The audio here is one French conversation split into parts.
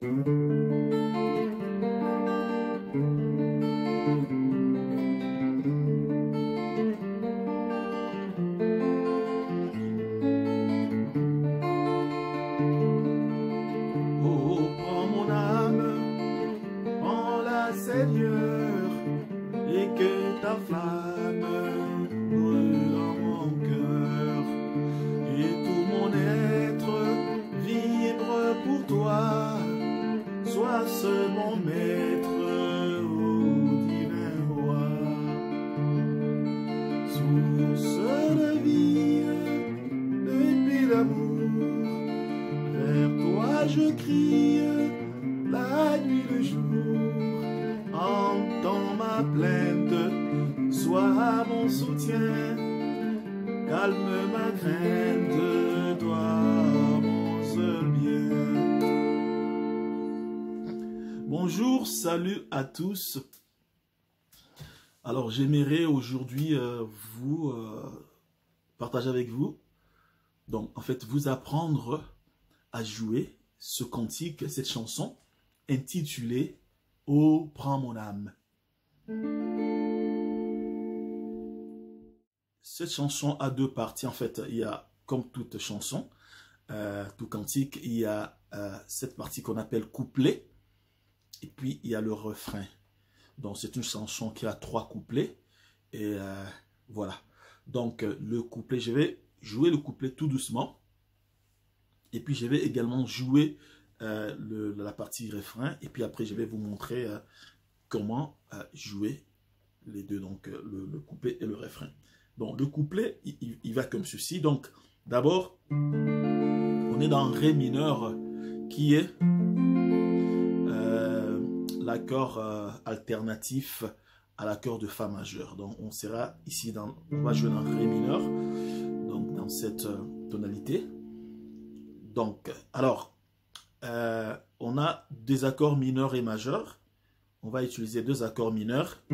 Oh, prends mon âme, prends-la, Seigneur, et que ta flamme brûle en mon cœur, et tout mon être vibre pour toi. Sois seul mon maître, ô divin roi. Source de vie, de paix, d'amour, vers toi je crie, la nuit, le jour. Entends ma plainte, sois mon soutien, calme ma crainte, toi mon seul bien. Bonjour, salut à tous. Alors j'aimerais aujourd'hui partager avec vous, donc en fait vous apprendre à jouer ce cantique, cette chanson intitulée « Oh, prends mon âme ». Cette chanson a deux parties. En fait, il y a, comme toute chanson, tout cantique, il y a cette partie qu'on appelle couplet, et puis il y a le refrain. Donc c'est une chanson qui a 3 couplets, et voilà. Donc le couplet, je vais jouer le couplet tout doucement, et puis je vais également jouer la partie refrain, et puis après je vais vous montrer comment jouer les deux, donc le couplet et le refrain. Donc le couplet, il va comme ceci. Donc d'abord, on est dans Ré mineur, qui est l'accord alternatif à l'accord de Fa majeur. Donc on sera ici on va jouer dans Ré mineur, donc dans cette tonalité. Donc alors, on a des accords mineurs et majeurs. On va utiliser 2 accords mineurs.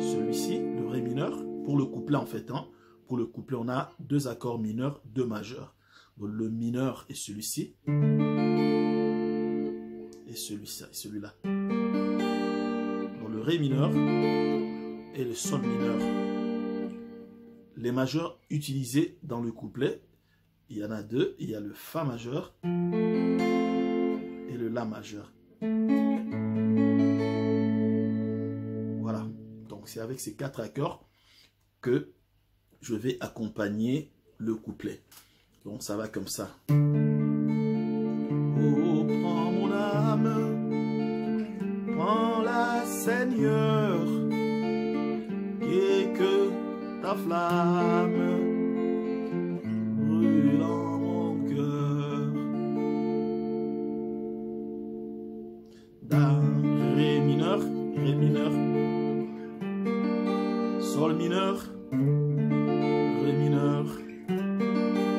Celui-ci, le Ré mineur, pour le couplet en fait. Pour le couplet, on a 2 accords mineurs, 2 majeurs. Donc, le mineur est celui-ci. Et celui-là. Donc le Ré mineur et le Sol mineur. Les majeurs utilisés dans le couplet, il y en a 2. Il y a le Fa majeur et le La majeur. Voilà. Donc c'est avec ces 4 accords que je vais accompagner le couplet. Donc ça va comme ça. Oh, prends mon âme, prends-la, Seigneur, et que ta flamme brûle en mon cœur. Dans Ré mineur, Sol mineur, Ré mineur,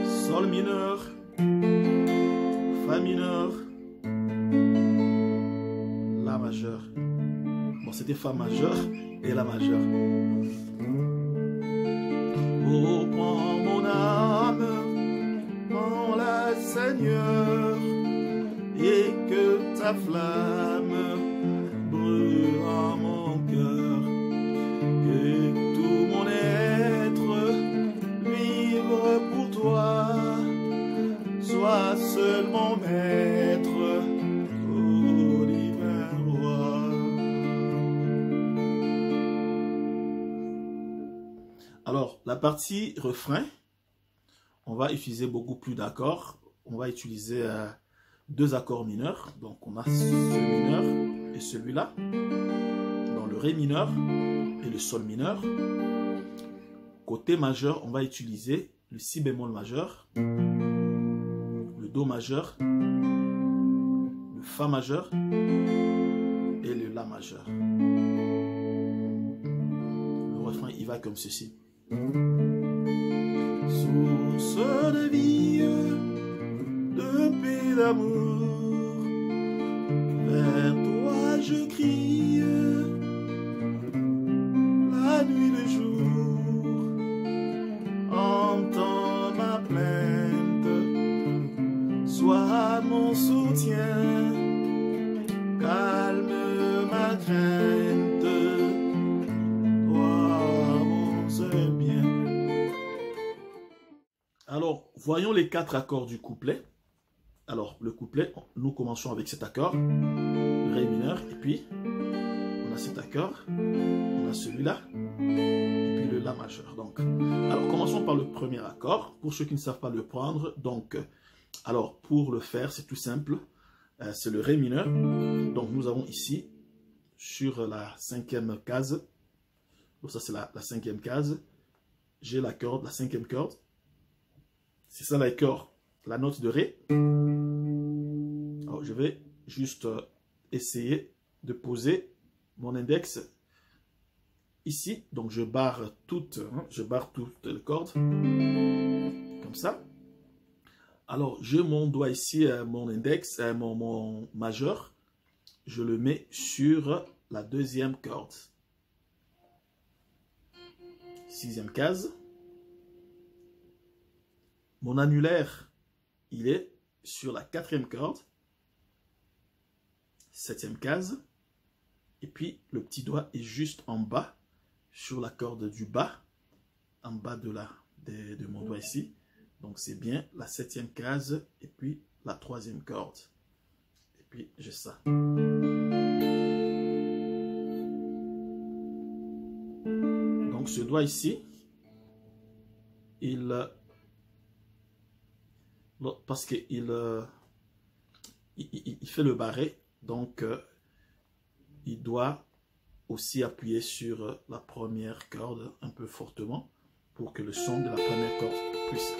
Sol mineur, Fa mineur, La majeur. Bon, c'était Fa majeur et La majeur. Oh, prends mon âme, prends-la, Seigneur, et que ta flamme brûle en mon cœur, que tout mon être vibre pour toi. Sois seul mon maître, ô divin roi. Alors, la partie refrain, on va utiliser beaucoup plus d'accords. On va utiliser 2 accords mineurs. Donc, on a ce mineur et celui-là. Dans le Ré mineur et le Sol mineur. Côté majeur, on va utiliser le Si bémol majeur, le Do majeur, le Fa majeur et le La majeur. Le refrain, il va comme ceci. Source de vie, de paix, d'amour, vers toi je crie, la nuit, le jour. Entends ma plainte, sois mon mon soutien, calme ma crainte, toi mon seul bien. Alors, voyons les 4 accords du couplet. Alors, le couplet, nous commençons avec cet accord, Ré mineur, et puis on a cet accord, on a celui-là, et puis le La majeur. Donc, alors, commençons par le premier accord, pour ceux qui ne savent pas le prendre. Donc, alors, pour le faire, c'est tout simple, c'est le Ré mineur. Donc, nous avons ici, sur la 5e case, donc ça c'est la 5e case, j'ai la corde, la 5e corde, c'est ça l'accord, la note de Ré. Alors, je vais juste essayer de poser mon index ici. Donc, je barre toutes les cordes, comme ça. Alors, j'ai mon doigt ici, mon index, mon majeur. Je le mets sur la 2e corde. 6e case. Mon annulaire, il est sur la 4e corde. 7e case. Et puis, le petit doigt est juste en bas, sur la corde du bas, en bas de mon doigt ici. Donc, c'est bien la 7e case et puis la 3e corde. Et puis, j'ai ça. Donc, ce doigt ici, parce qu'il fait le barré, donc il doit aussi appuyer sur la première corde un peu fortement pour que le son de la première corde puisse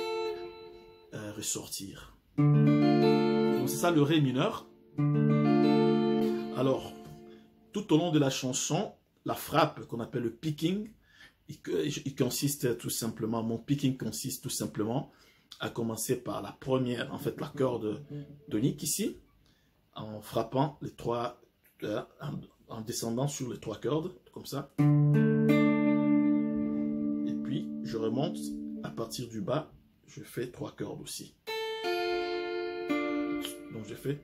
ressortir. Donc c'est ça le Ré mineur. Alors, tout au long de la chanson, la frappe qu'on appelle le picking, il consiste tout simplement, mon picking consiste tout simplement à commencer par la première, en fait la corde tonique ici, en frappant les 3, en descendant sur les 3 cordes, comme ça. Et puis, je remonte à partir du bas, je fais 3 cordes aussi. Donc, je fais...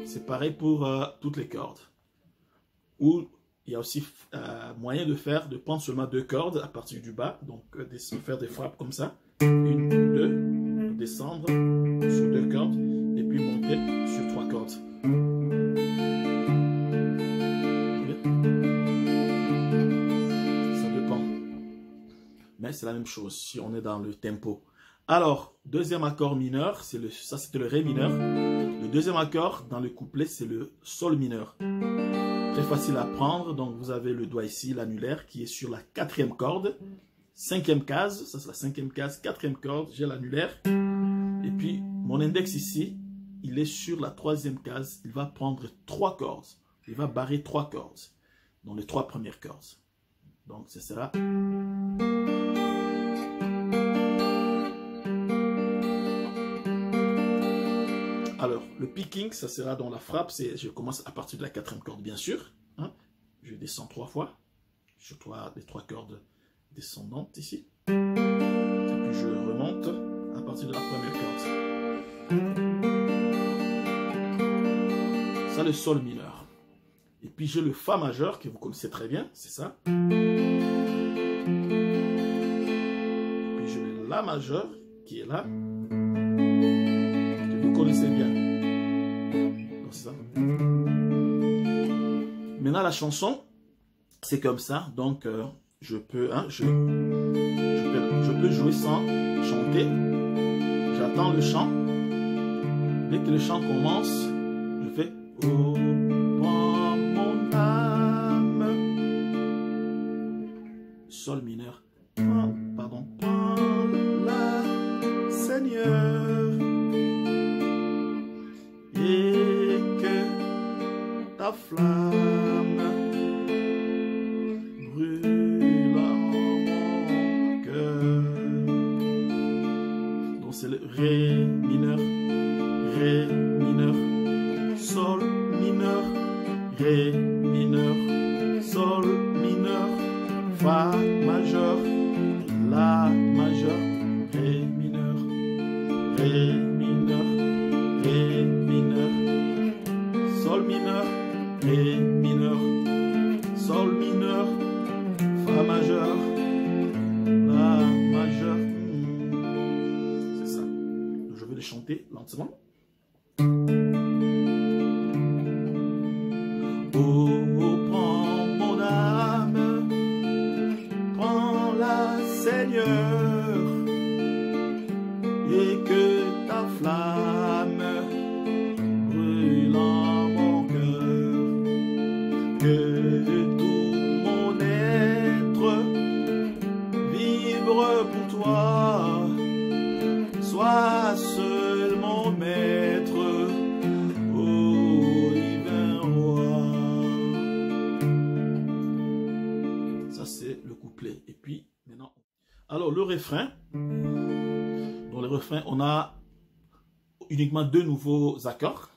C'est pareil pour toutes les cordes. Ou il y a aussi moyen de prendre seulement 2 cordes à partir du bas, donc faire des frappes comme ça, 1, 2, descendre sur 2 cordes et puis monter sur 3 cordes. Ça dépend, mais c'est la même chose si on est dans le tempo. Alors, deuxième accord mineur, ça c'était le Ré mineur. Le deuxième accord dans le couplet, c'est le Sol mineur. Très facile à prendre, donc vous avez le doigt ici, l'annulaire, qui est sur la 4e corde. 5e case, ça c'est la 5e case, 4e corde, j'ai l'annulaire. Et puis, mon index ici, il est sur la 3e case, il va prendre 3 cordes. Il va barrer 3 cordes, dans les 3 premières cordes. Donc, ce sera... Alors, le picking, ça sera dans la frappe, je commence à partir de la 4e corde, bien sûr. Hein? Je descends 3 fois, sur les 3 cordes descendantes ici. Et puis je remonte à partir de la première corde. Ça, le Sol mineur. Et puis j'ai le Fa majeur, que vous connaissez très bien, c'est ça. Et puis j'ai le La majeur, qui est là. Vous connaissez bien. Donc, ça. Maintenant, la chanson, c'est comme ça. Donc, je peux jouer sans chanter. J'attends le chant. Dès que le chant commence, je fais oh, prends mon âme. Sol mineur. Pardon. Prends-la, Seigneur. Et que ta flamme brûle en mon cœur. Donc c'est le Ré mineur, Ré mineur, Ré mineur, Sol mineur, Fa majeur, La majeur, Ré mineur, Ré mineur, Ré mineur, Sol mineur, Ré mineur, Sol mineur, Fa majeur, La majeur. C'est ça. Je vais le chanter lentement. Oh, prends mon âme, prends-la, Seigneur, et que ta flamme brûle en mon cœur, que tout mon être vibre pour toi, sois seul mon maître. Le couplet. Et puis maintenant, alors le refrain, dans le refrain on a uniquement 2 nouveaux accords.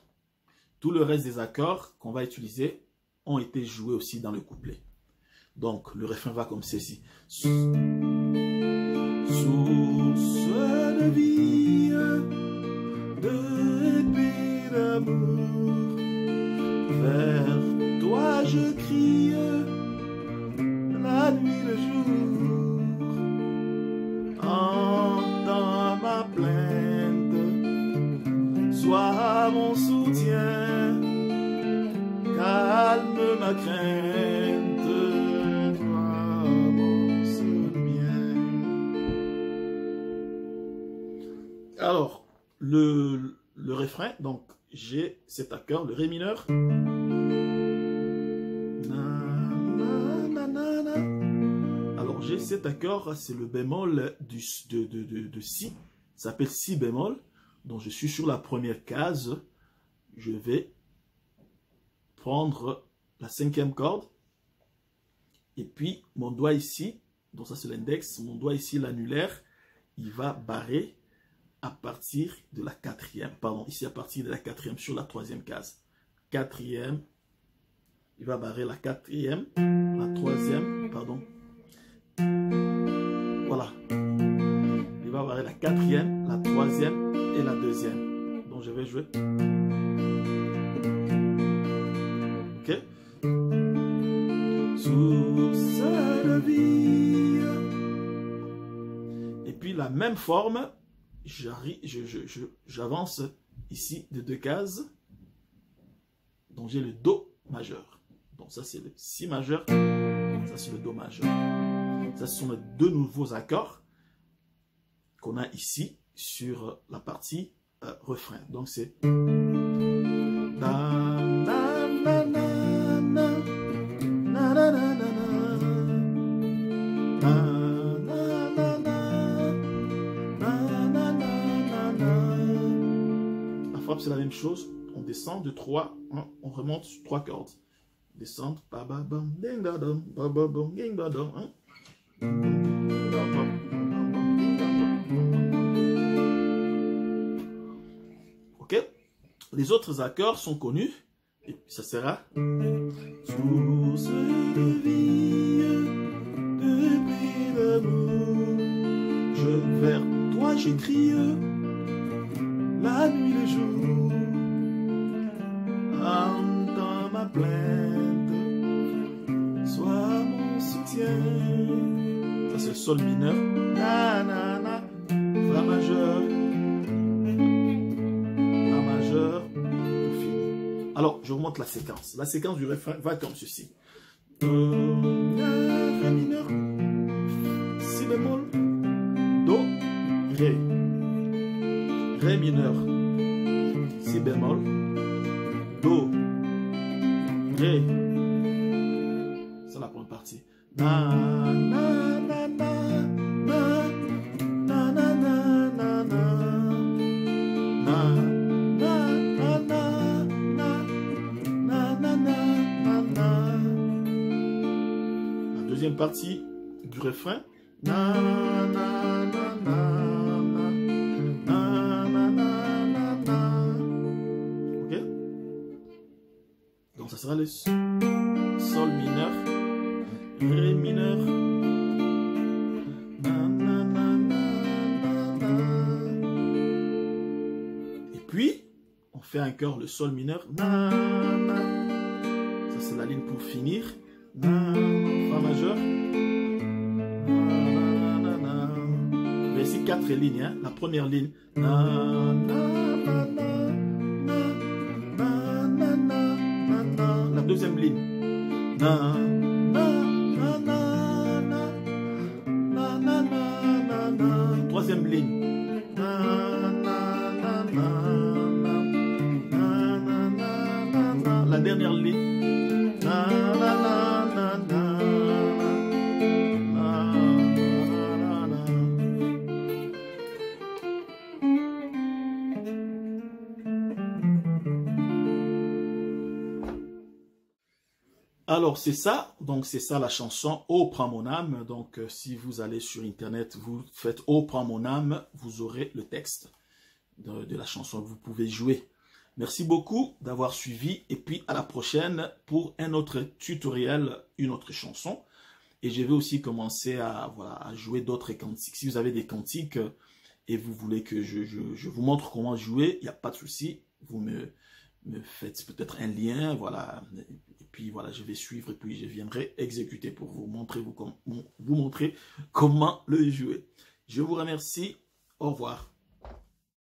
Tout le reste des accords qu'on va utiliser ont été joués aussi dans le couplet. Donc le refrain va comme ceci: source de vie, de paix, d'amour, vers toi je crie la nuit, le jour, entends ma plainte, sois mon soutien, calme ma crainte, toi mon seul bien. Alors, le refrain, donc j'ai cet accord, le Ré mineur. Alors j'ai cet accord, c'est le bémol de Si, ça s'appelle Si bémol. Donc je suis sur la première case, je vais prendre la 5e corde, et puis mon doigt ici, donc ça c'est l'index, mon doigt ici l'annulaire, il va barrer à partir de la 4e, pardon, ici à partir de la 4e sur la 3e case. 4e, il va barrer la 4e, la 3e, pardon. Voilà. Il va barrer la 4e, la 3e et la 2e. Donc je vais jouer. Ok. Source de vie. Et puis la même forme, j'avance ici de 2 cases. Donc j'ai le Do majeur. Donc ça c'est le Si majeur, ça c'est le Do majeur. Ça ce sont les 2 nouveaux accords qu'on a ici sur la partie refrain. Donc c'est la frappe c'est la même chose. On descend de 3, hein, on remonte sur 3 cordes. Descendre, ok. Les autres accords sont connus. Et puis ça sera source de vie, de paix, d'amour. Vers toi j'écris la nuit, le jour. Entends ma plainte, sois mon soutien. Ça c'est Sol mineur, na na na, Fa majeur, La majeur, tout fini. Alors je vous montre la séquence. La séquence du refrain va comme ceci. Ré mineur, Si bémol, Do, Ré. Ré mineur, Si bémol, Do, Ré. C'est la première partie. Na, na, na, na, na, na, na, na, na, na. Na, na, na, na, na, na, na, na. La deuxième partie du refrain. Na, na, na, na, na, na, na, na, na. Ok? Donc ça sera le sol mineur, ré mineur. Et puis, on fait encore le sol mineur. Ça, c'est la ligne pour finir. Fa majeur. Mais ici, 4 lignes. Hein. La première ligne. La deuxième ligne. Troisième ligne. La dernière ligne. Alors c'est ça, donc c'est ça la chanson Oh prends mon âme. Donc si vous allez sur internet, vous faites Oh prends mon âme, vous aurez le texte de la chanson que vous pouvez jouer. Merci beaucoup d'avoir suivi et puis à la prochaine pour un autre tutoriel, une autre chanson. Et je vais aussi commencer à jouer d'autres cantiques. Si vous avez des cantiques et vous voulez que je vous montre comment jouer, il n'y a pas de souci. Vous me faites peut-être un lien, voilà. Et puis voilà, je vais suivre et puis je viendrai exécuter pour vous montrer comment le jouer. Je vous remercie. Au revoir.